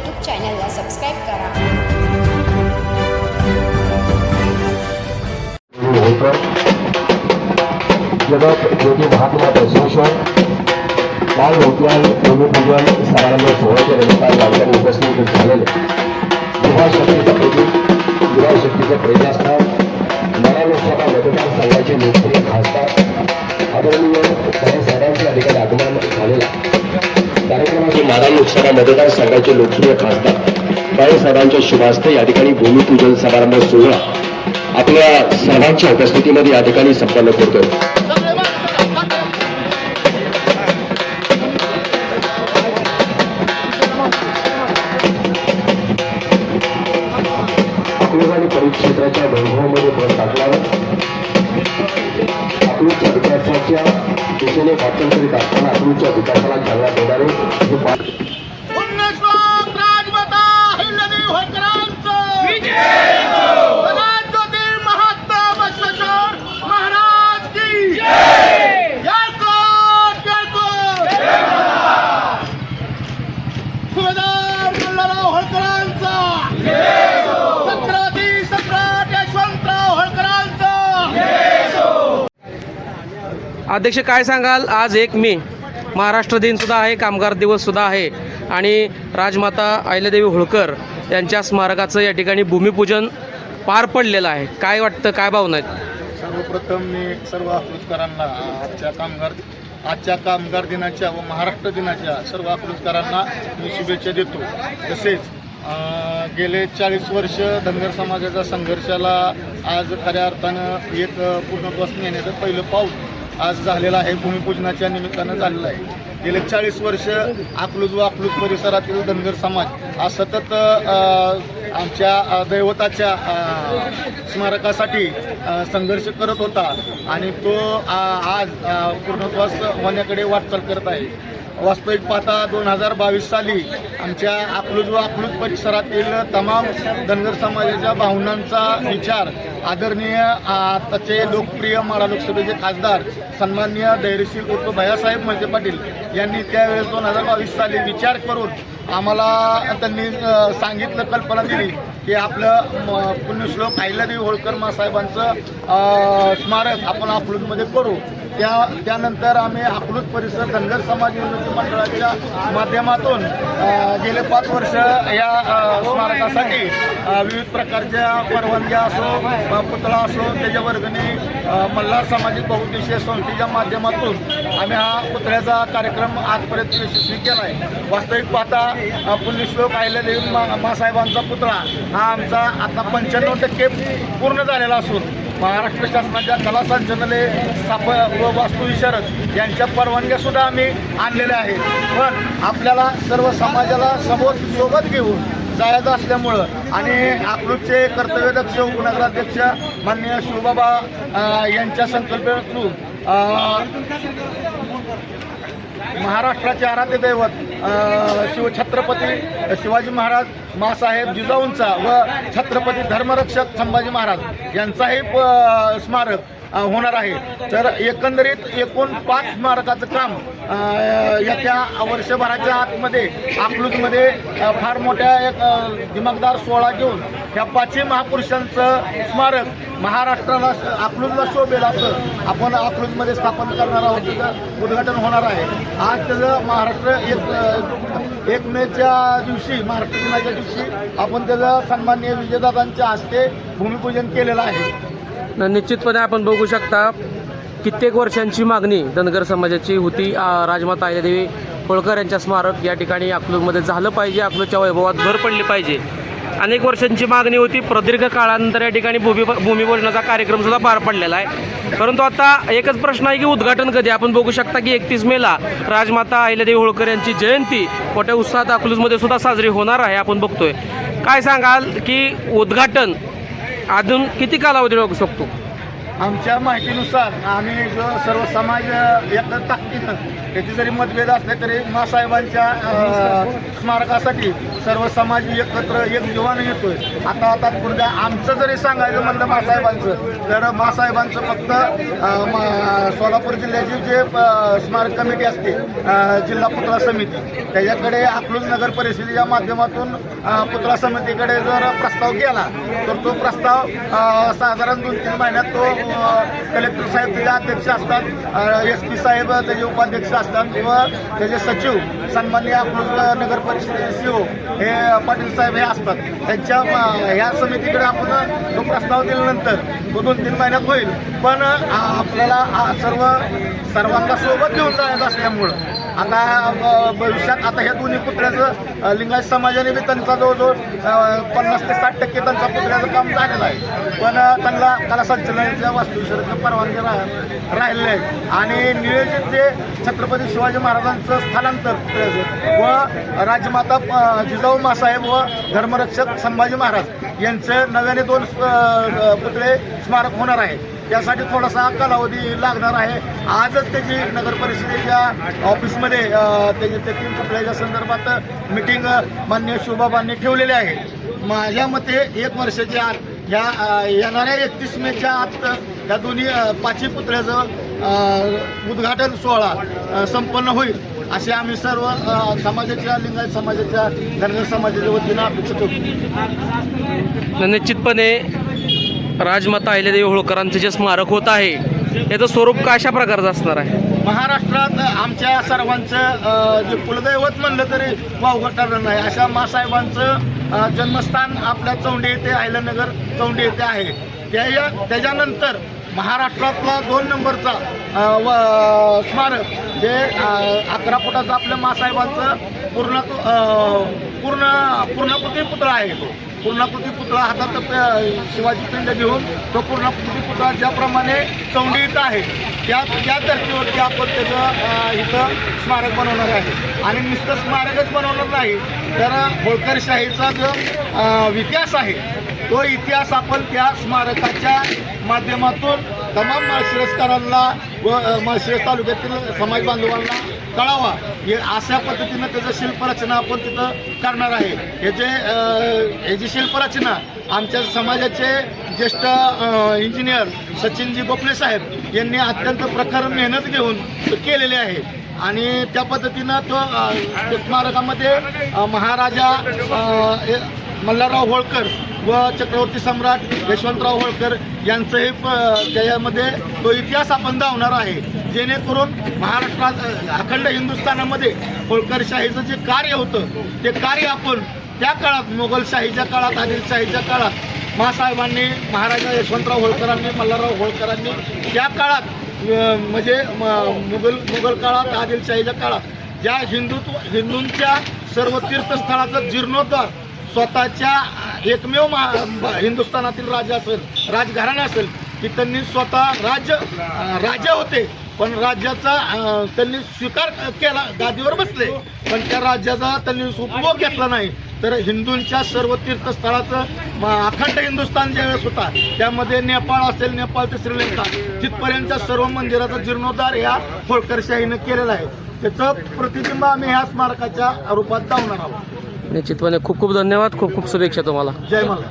YouTube चॅनलला subscribe करा। जगत ज्योती महात्मा बसवेश्वर काल होत्याल भूमिपूजन समारंभ सोहळ्याच्या निमित्ताने याठिकाणी उपस्थित झालेले युवा शक्तीचं प्रतीक युवा शक्तीचं प्रेरणास्थान मरा लोकसभा मतदारसंघाचे लोकप्रिय खासदार आदरणीय काही साहेबांचे या ठिकाणी आगमन झालेला कार्यक्रमाचे मारा लोकसभा मतदारसंघाचे लोकप्रिय खासदार काही साहेबांच्या शुभास्ते या ठिकाणी भूमिपूजन समारंभ सोहळा आपल्या सर्वांच्या उपस्थितीमध्ये या ठिकाणी संपन्न करतोय। परिक्षेत्राच्या वैभवामध्ये भर टाकल्यावर अकलूजच्या विकासाच्या दिशेने वाटचाल करीत असताना अकलूजच्या विकासाला चालना देणारे अध्यक्ष काय सांगाल, आज 1 मे महाराष्ट्र दिन सुद्धा आहे, कामगार दिवस सुद्धा आहे आणि राजमाता अहिल्यादेवी होळकर यांच्या स्मारकाचं या ठिकाणी भूमिपूजन पार पडलेलं आहे। काय वाटतं, काय भावना आहेत? सर्वप्रथम मी सर्व अकलूजकरांना आजच्या कामगार दिनाच्या व महाराष्ट्र दिनाच्या सर्व अकलूजकरांना मी शुभेच्छा देतो। तसेच गेले 40 वर्ष धनगर समाजाच्या संघर्षाला आज खऱ्या अर्थानं एक पूर्णत्वास नेण्याचं पहिलं पाऊल आज झालेलं आहे, भूमिपूजनाच्या निमित्तानं झालेलं आहे। गेले 40 वर्ष अकलूज व अकलूज परिसरातील धनगर समाज आज सतत आमच्या दैवताच्या स्मारकासाठी संघर्ष करत होता आणि तो आज पूर्णत्वास होण्याकडे वाटचाल करत आहे। वास्तविक पाहता 2022 साली आमच्या अकलूज व अकलूज परिसरातील तमाम धनगर समाजाच्या भावनांचा विचार आदरणीय आताचे लोकप्रिय माढा लोकसभेचे खासदार सन्माननीय धैर्यशील उर्फ भैयासाहेब मोहिते पाटील यांनी त्यावेळेस 2022 साली विचार करून आम्हाला त्यांनी सांगितलं, कल्पना दिली की आपलं पुण्यश्लोक अहिल्यादेवी होळकर मासाहेबांचं स्मारक आपण अकलूजमध्ये करू। त्यानंतर आम्ही अकलूज परिसर धनगर समाज उन्नती मंडळाच्या माध्यमातून गेले 5 वर्ष या स्मारकासाठी विविध प्रकारच्या परवानग्या असो, पुतळा असो, त्याच्या वर्गणी मल्हार सामाजिक बहुउद्देशीय संस्थेच्या माध्यमातून आम्ही हा पुतळ्याचा कार्यक्रम आजपर्यंत यशस्वी केला आहे। वास्तविक पाहता पुण्यश्लोक अहिल्यादेवी मासाहेबांचा पुतळा हा आमचा आता 95% पूर्ण झालेला असून महाराष्ट्र शासनाच्या कला संचालनालय व वास्तुविशारद यांच्या परवानग्या सुद्धा आम्ही आणलेल्या आहेत। पण आपल्याला सर्व समाजाला सोबत घेऊन जायचं असल्यामुळं आणि अकलूजचे कर्तव्यदक्ष उपनगराध्यक्ष माननीय शिवबाबा यांच्या संकल्पनेतून महाराष्ट्राचे आराध्य दैवत छत्रपती शिवाजी महाराज मासाहेब जिजाऊंचा व छत्रपती धर्मरक्षक संभाजी महाराज यांचाही स्मारक होणार आहे। तर एकंदरीत एकूण 5 स्मारकाचं काम येत्या वर्षभराच्या आतमध्ये अकलूजमध्ये फार मोठ्या एक दिमागदार सोहळा घेऊन ह्या 5 महापुरुषांचं स्मारक महाराष्ट्राला अकलूजला शोभेल असं आपण अकलूजमध्ये स्थापन करणार आहोत, त्याचं उद्घाटन होणार आहे। आज त्याचं महाराष्ट्र 1 मेच्या दिवशी महाराष्ट्र दिनाच्या दिवशी आपण त्याचं सन्माननीय विजयदादांच्या हस्ते भूमिपूजन केलेलं आहे। निश्चितपणे आपण बघू शकता कित्येक वर्षांची मागणी धनगर समाजाची होती, राजमाता अहिल्यादेवी होळकर यांच्या स्मारक या ठिकाणी अकलूजमध्ये झालं पाहिजे, अकलूजच्या वैभवात भर पडली पाहिजे। अनेक वर्षांची मागणी होती, प्रदीर्घ काळानंतर या ठिकाणी भूमिपूजनाचा कार्यक्रम सुद्धा पार पडलेला आहे। परंतु आता एकच प्रश्न आहे की उद्घाटन कधी? आपण बघू शकता की 31 मेला राजमाता अहिल्यादेवी होळकर यांची जयंती मोठ्या उत्साहात अकलूजमध्ये सुद्धा साजरी होणार आहे, आपण बघतोय। काय सांगाल की उद्घाटन अजून किती कालावधी लागू शकतो? आमच्या माहितीनुसार आम्ही जो सर्व समाज एका ताकदीनं त्याची जरी मतभेद असले तरी मासाहेबांच्या स्मारकासाठी सर्व समाज एकत्र एक जीवानं येतोय. आता तात्पुरत्या आमचं जरी सांगायचं म्हणलं मासाहेबांचं, तर मासाहेबांचं फक्त सोलापूर जिल्ह्याची जे स्मारक कमिटी असते, जिल्हा पुतळा समिती, त्याच्याकडे अकलूज नगर परिषदेच्या माध्यमातून पुतळा समितीकडे जर प्रस्ताव गेला तर तो प्रस्ताव साधारण 2-3 महिन्यात तो कलेक्टर साहेब त्याचे अध्यक्ष असतात, SP साहेब त्याचे उपाध्यक्ष असतात व त्याचे सचिव सन्माननीय अकलूज नगर परिषदेचे CO हे पाटील साहेब हे असतात. त्यांच्या ह्या समितीकडे आपण तो प्रस्ताव दिल्यानंतर तो 2-3 महिन्यात होईल. पण आपल्याला सर्वांना सोबत घेऊन जायचं असल्यामुळं आता भविष्यात आता ह्या दोन्ही पुतळ्याचं लिंगायत समाजाने बी त्यांचा जवळजवळ 50 ते 60% त्यांचा पुतळ्याचं काम झालेलं आहे. पण त्यांना कला संचालनाच्या वास्तुविशारदची परवानगी राहिलेली आहे आणि नियोजित जे छत्रपती शिवाजी महाराजांचं स्थलांतर पुतळ्याचं व राजमाता जिजाऊ मासाहेब व धर्मरक्षक संभाजी महाराज यांचं नव्याने 2 पुतळे स्मारक होणार आहे. त्यासाठी थोडासा कालावधी लागणार आहे. आजच त्याची नगर परिषदेच्या ऑफिसमध्ये त्याच्या 3 पुतळ्याच्या संदर्भात मिटिंग माननीय शिवबाबांनी ठेवलेली आहे. माझ्या मते 1 वर्षाच्या आत ह्या येणाऱ्या 31 मेच्या आत या दोन्ही 5ही पुतळ्याचं उद्घाटन सोहळा संपन्न होईल असे आम्ही सर्व समाजाच्या लिंगायत समाजाच्या धनगर समाजाच्या वतीनं अपेक्षा करतो. निश्चितपणे राजमाता अहिल्यादेवी होळकरांचं जे स्मारक होत आहे याचं स्वरूप कशा प्रकारचं असणार आहे? महाराष्ट्रात आमच्या सर्वांचं जे कुलदैवत म्हणलं तरी वावगं ठरणार नाही अशा मासाहेबांचं जन्मस्थान आपल्या चौंडी येथे अहिल्यानगर चौंडी येथे आहे. त्याच्यानंतर महाराष्ट्रातला 2 नंबरचा स्मारक जे 11 फुटाचं आपल्या मासाहेबांचं पूर्णाकृती पुतळा आहे. तो पूर्णाकृती पुतळा हातात शिवाजी पिंड घेऊन तो पूर्णाकृती पुतळा ज्याप्रमाणे चौंडी इथं आहे त्या धर्तीवरती आपण त्याचं इथं स्मारक बनवणार आहे. आणि नुसतं स्मारकच बनवणार नाही तर होळकरशाहीचा जो इतिहास आहे तो इतिहास आपण त्या स्मारकाच्या माध्यमातून तमाम माळशिरसकरांना व माळशिरस तालुक्यातील समाज बांधवांना कळावा हे अशा पद्धतीनं त्याचं शिल्परचना आपण तिथं करणार आहे. याची शिल्परचना आमच्या समाजाचे ज्येष्ठ इंजिनियर सचिनजी गोपले साहेब यांनी अत्यंत प्रखर मेहनत घेऊन केलेले आहे. आणि त्या पद्धतीनं तो स्मारकामध्ये महाराजा मल्हारराव होळकर व चक्रवर्ती सम्राट यशवंतराव होळकर यांचंही त्याच्यामध्ये तो इतिहास आपण दावणार आहे. जेणेकरून महाराष्ट्रात अखंड हिंदुस्थानामध्ये होळकरशाहीचं जे कार्य होतं ते कार्य आपण त्या काळात मोगलशाहीच्या काळात आदिलशाहीच्या काळात मासाहेबांनी महाराजा यशवंतराव होळकरांनी मल्हारराव होळकरांनी त्या काळात म्हणजे मुघल काळात आदिलशाहीच्या काळात ज्या हिंदूंच्या सर्व तीर्थस्थळाचं जीर्णोद्धार स्वतःच्या एकमेव हिंदुस्थानातील राजा असेल राजघराणा असेल की त्यांनी स्वतः राजा होते पण राज्याचा त्यांनी स्वीकार केला, गादीवर बसले पण त्या राज्याचा त्यांनी उपभोग घेतला नाही. तर हिंदूंच्या सर्व तीर्थस्थळाचं अखंड हिंदुस्थान ज्यावेळेस होता त्यामध्ये नेपाळ असेल, नेपाळ ते श्रीलंका तिथपर्यंतच्या सर्व मंदिराचा जीर्णोद्धार ह्या होळकरशाहीनं केलेला आहे. त्याचं प्रतिबिंब आम्ही ह्या स्मारकाच्या रूपात दावणार आहोत. निश्चितपणे खूप खूप धन्यवाद. खूप खूप शुभेच्छा तुम्हाला. जय मला.